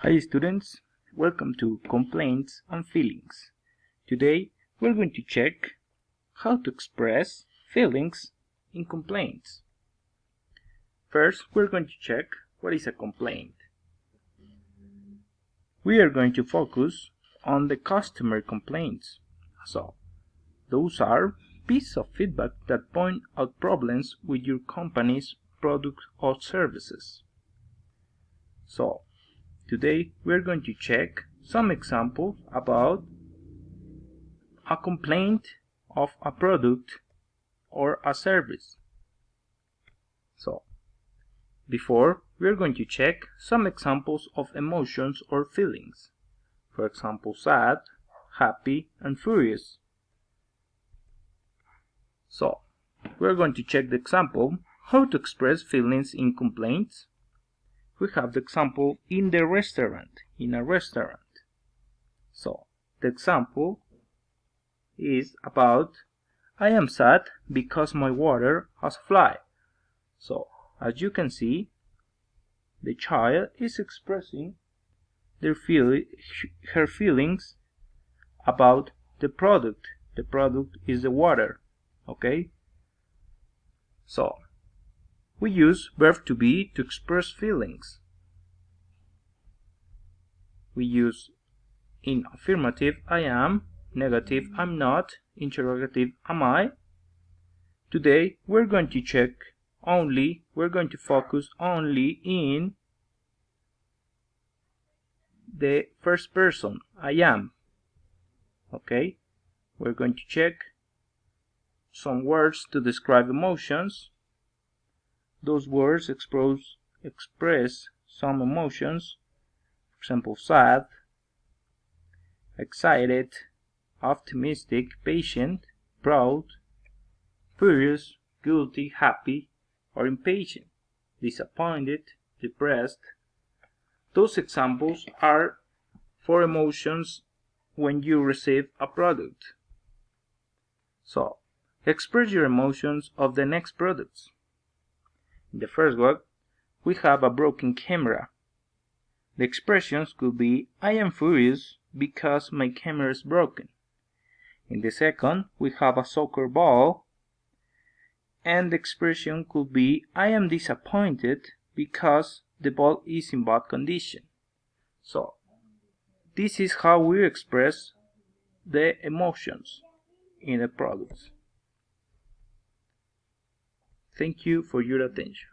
Hi students, welcome to Complaints and Feelings. Today we're going to check how to express feelings in complaints. First, we're going to check what is a complaint. We are going to focus on the customer complaints. So, those are pieces of feedback that point out problems with your company's products or services. So, today we're going to check some examples about a complaint of a product or a service. So, before we're going to check some examples of emotions or feelings. For example, sad, happy, and furious. So, we're going to check the example, how to express feelings in complaints. We have the example in a restaurant. So, the example is about, I am sad because my water has a fly. So, as you can see, the child is expressing her feelings about the product. The product is the water. Okay? So, we use verb to be to express feelings. We use in affirmative, I am, negative, I'm not, interrogative, am I. Today, we're going to focus only in the first person, I am. Okay? We're going to check some words to describe emotions. Those words express some emotions. For example, sad, excited, optimistic, patient, proud, furious, guilty, happy, or impatient, disappointed, depressed. Those examples are for emotions when you receive a product. So, express your emotions of the next products. In the first one, we have a broken camera. The expressions could be, I am furious because my camera is broken. In the second, we have a soccer ball. And the expression could be, I am disappointed because the ball is in bad condition. So, this is how we express the emotions in the products. Thank you for your attention.